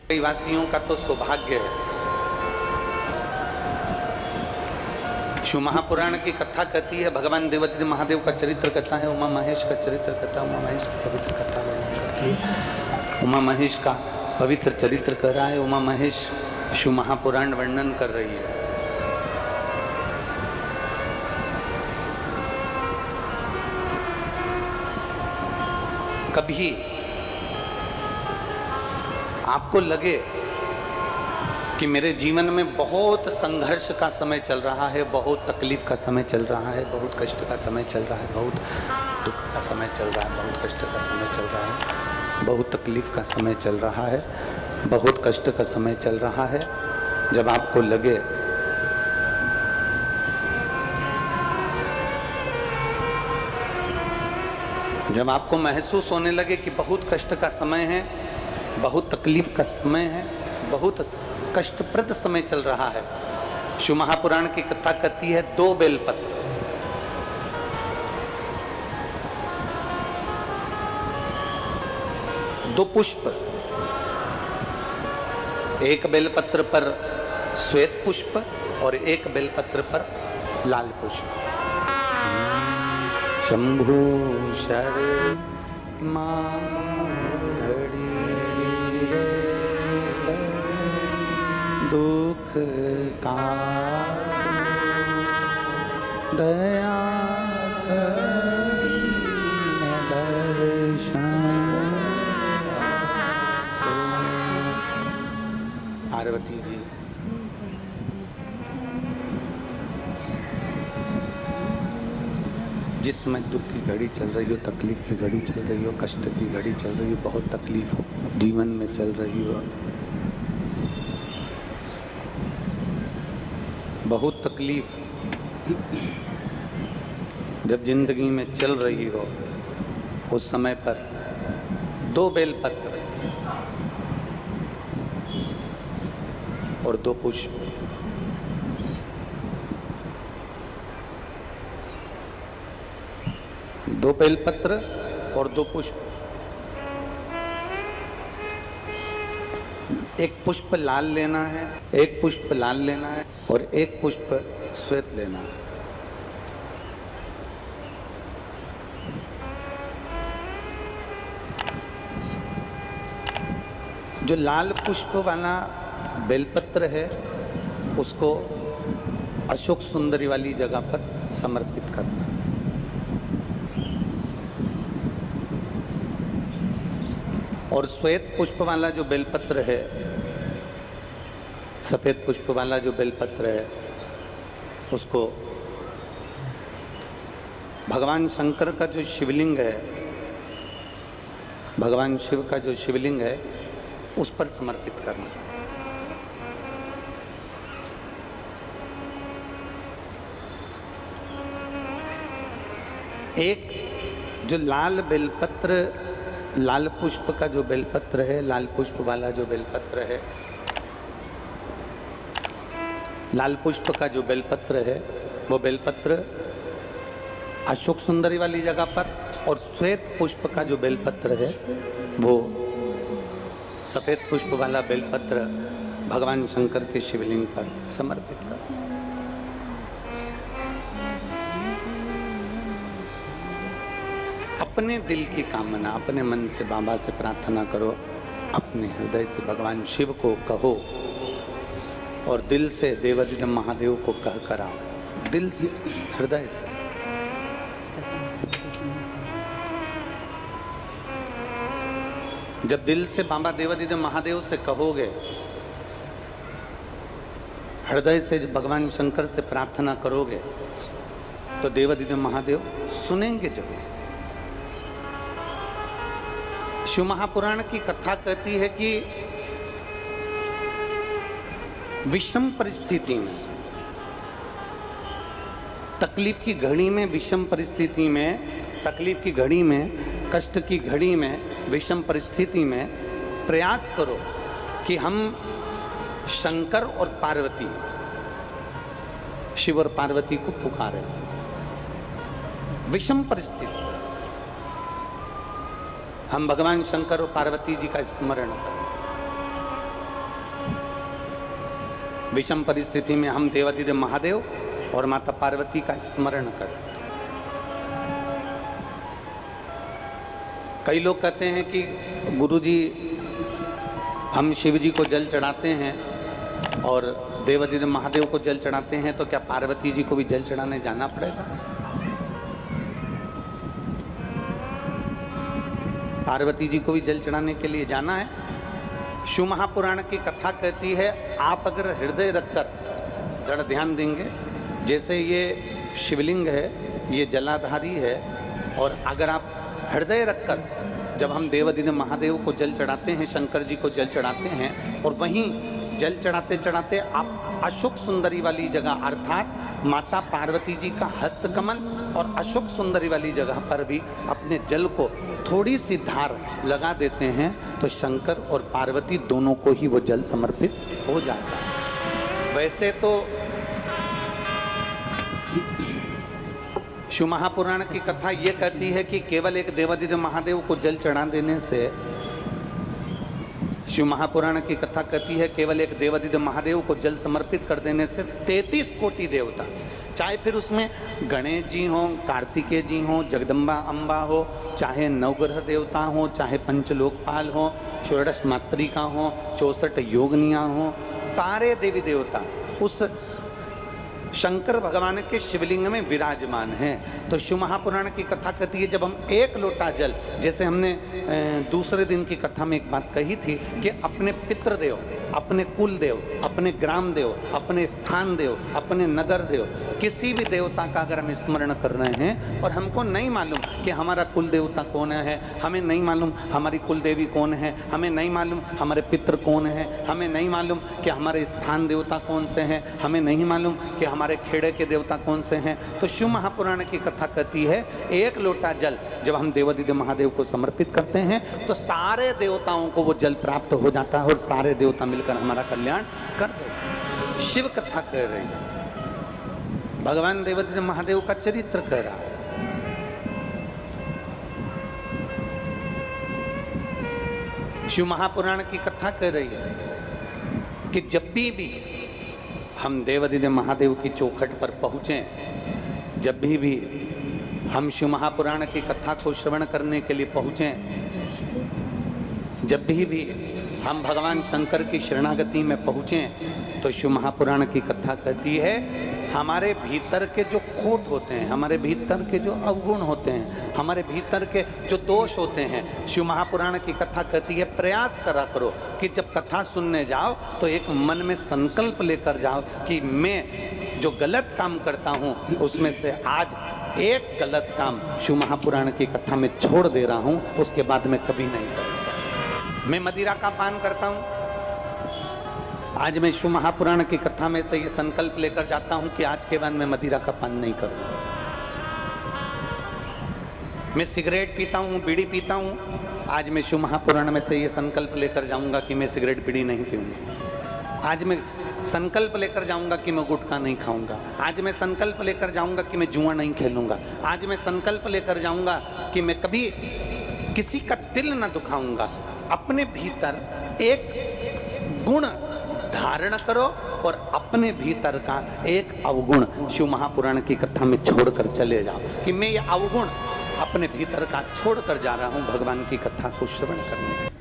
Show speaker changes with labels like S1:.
S1: वासियों का तो सौभाग्य है। शिव महापुराण की कथा कहती है, भगवान देवादिदेव महादेव का चरित्र कथा है, उमा महेश का चरित्र कथा, उमा महेश की पवित्र कथा वर्णन करती है। उमा महेश का पवित्र चरित्र कर रहा है, उमा महेश शिव महापुराण वर्णन कर रही है। कभी आपको लगे कि मेरे जीवन में बहुत संघर्ष का समय चल रहा है, बहुत तकलीफ का समय चल रहा है, बहुत कष्ट का समय चल रहा है, बहुत दुख का समय चल रहा है, बहुत कष्ट का समय चल रहा है, बहुत तकलीफ का समय चल रहा है, बहुत कष्ट का समय चल रहा है। जब आपको लगे जब आपको महसूस होने लगे कि बहुत कष्ट का समय है, बहुत तकलीफ का समय है, बहुत कष्टप्रद समय चल रहा है, शिव महापुराण की कथा कहती है, 2 बेलपत्र, दो पुष्प, एक बेलपत्र पर श्वेत पुष्प और एक बेलपत्र पर लाल पुष्प। शंभु शर्मा घड़ी रे दुख का दया दर्शन। पार्वती जी जिस समय दुख की घड़ी चल रही हो, तकलीफ की घड़ी चल रही हो, कष्ट की घड़ी चल रही हो, बहुत तकलीफ हो जीवन में चल रही हो, बहुत तकलीफ जब जिंदगी में चल रही हो, उस समय पर 2 बेलपत्र और 2 पुष्प, दो बेलपत्र और 2 पुष्प, एक पुष्प लाल लेना है, एक पुष्प लाल लेना है और एक पुष्प श्वेत लेना है। जो लाल पुष्प वाला बेलपत्र है उसको अशोक सुंदरी वाली जगह पर समर्पित करना। और श्वेत पुष्प वाला जो बेलपत्र है, सफेद पुष्प वाला जो बेलपत्र है, उसको भगवान शंकर का जो शिवलिंग है, भगवान शिव का जो शिवलिंग है, उस पर समर्पित करना। एक जो लाल बेलपत्र, लाल पुष्प का जो बेलपत्र है, लाल पुष्प वाला जो बेलपत्र है, लाल पुष्प का जो बेलपत्र है, वो बेलपत्र अशोक सुंदरी वाली जगह पर, और श्वेत पुष्प का जो बेलपत्र है वो सफेद पुष्प वाला बेलपत्र भगवान शंकर के शिवलिंग पर समर्पित कर। अपने दिल की कामना अपने मन से बाबा से प्रार्थना करो, अपने हृदय से भगवान शिव को कहो और दिल से देवादिदेव महादेव को कह कर आओ, दिल से, हृदय से। जब दिल से बाबा देवादिदेव महादेव से कहोगे, हृदय से भगवान शंकर से प्रार्थना करोगे, तो देवादिदेव महादेव सुनेंगे जरूर। शिव महापुराण की कथा कहती है कि विषम परिस्थिति में, तकलीफ की घड़ी में, विषम परिस्थिति में, तकलीफ की घड़ी में, कष्ट की घड़ी में, विषम परिस्थिति में प्रयास करो कि हम शंकर और पार्वती, शिव और पार्वती को पुकारें। विषम परिस्थिति हम भगवान शंकर और पार्वती जी का स्मरण करें। विषम परिस्थिति में हम देवाधिदेव महादेव और माता पार्वती का स्मरण करें। कई लोग कहते हैं कि गुरुजी हम शिव जी को जल चढ़ाते हैं और देवाधिदेव महादेव को जल चढ़ाते हैं, तो क्या पार्वती जी को भी जल चढ़ाने जाना पड़ेगा? पार्वती जी को भी जल चढ़ाने के लिए जाना है। शिव महापुराण की कथा कहती है, आप अगर हृदय रखकर जरा ध्यान देंगे, जैसे ये शिवलिंग है, ये जलाधारी है, और अगर आप हृदय रखकर जब हम देवाधिदेव महादेव को जल चढ़ाते हैं, शंकर जी को जल चढ़ाते हैं, और वहीं जल चढ़ाते चढ़ाते आप अशोक सुंदरी वाली जगह अर्थात माता पार्वती जी का हस्तकमल और अशोक सुंदरी वाली जगह पर भी अपने जल को थोड़ी सी धार लगा देते हैं, तो शंकर और पार्वती दोनों को ही वो जल समर्पित हो जाता है। वैसे तो शिव महापुराण की कथा ये कहती है कि केवल एक देवाधिदेव महादेव को जल चढ़ा देने से, शिव महापुराण की कथा कहती है केवल एक देवाधिदेव महादेव को जल समर्पित कर देने से 33 कोटि देवता, चाहे फिर उसमें गणेश जी हों, कार्तिकेय जी हों, जगदम्बा अम्बा हो, चाहे नवग्रह देवता हों, चाहे पंचलोकपाल हों, षोडश मातृका हों, 64 योगनियाँ हों, सारे देवी देवता उस शंकर भगवान के शिवलिंग में विराजमान हैं। तो शिव महापुराण की कथा कहती है, जब हम एक लोटा जल, जैसे हमने दूसरे दिन की कथा में एक बात कही थी कि अपने पितृदेव, अपने कुल देव, अपने ग्राम देव, अपने स्थान देव, अपने नगर देव, किसी भी देवता का अगर हम स्मरण कर रहे हैं और हमको नहीं मालूम कि हमारा कुल देवता कौन है, हमें नहीं मालूम हमारी कुल देवी कौन है, हमें नहीं मालूम हमारे पितृ कौन है, हमें नहीं मालूम कि हमारे स्थान देवता कौन से हैं, हमें नहीं मालूम कि हमारे खेड़े के देवता कौन से हैं, तो शिव महापुराण की कथा कहती है एक लोटा जल जब हम देवाधिदेव महादेव को समर्पित करते हैं तो सारे देवताओं को वो जल प्राप्त हो जाता है और सारे देवता मिलकर हमारा कल्याण कर देते हैं। शिव कथा कह रहे हैं, भगवान देवाधिदेव महादेव का चरित्र कह रहा है। शिव महापुराण की कथा कह रही है कि जब भी हम देवाधिदेव महादेव की चौखट पर पहुँचें, जब भी हम शिव महापुराण की कथा को श्रवण करने के लिए पहुँचें, जब भी हम भगवान शंकर की शरणागति में पहुँचें, तो शिव महापुराण की कथा कहती है हमारे भीतर के जो खोट होते हैं, हमारे भीतर के जो अवगुण होते हैं, हमारे भीतर के जो दोष होते हैं, शिव महापुराण की कथा कहती है प्रयास करा करो कि जब कथा सुनने जाओ तो एक मन में संकल्प लेकर जाओ कि मैं जो गलत काम करता हूँ उसमें से आज एक गलत काम शिव महापुराण की कथा में छोड़ दे रहा हूँ, उसके बाद मैं कभी नहीं करूँगा। मैं मदिरा का पान करता हूँ, आज मैं शिव महापुराण की कथा में से ये संकल्प लेकर जाता हूं कि आज के बाद मैं मदिरा का पान नहीं करूंगा। मैं सिगरेट पीता हूं, बीड़ी पीता हूं, आज मैं शिव महापुराण में से ये संकल्प लेकर जाऊंगा कि मैं सिगरेट बीड़ी नहीं पीऊंगा। आज मैं संकल्प लेकर जाऊंगा कि मैं गुटखा नहीं खाऊंगा। आज मैं संकल्प लेकर जाऊंगा कि मैं जुआ नहीं खेलूंगा। आज मैं संकल्प लेकर जाऊंगा कि मैं कभी किसी का दिल न दुखाऊंगा। अपने भीतर एक गुण धारण करो और अपने भीतर का एक अवगुण शिव महापुराण की कथा में छोड़कर चले जाओ कि मैं ये अवगुण अपने भीतर का छोड़कर जा रहा हूं भगवान की कथा को श्रवण करने।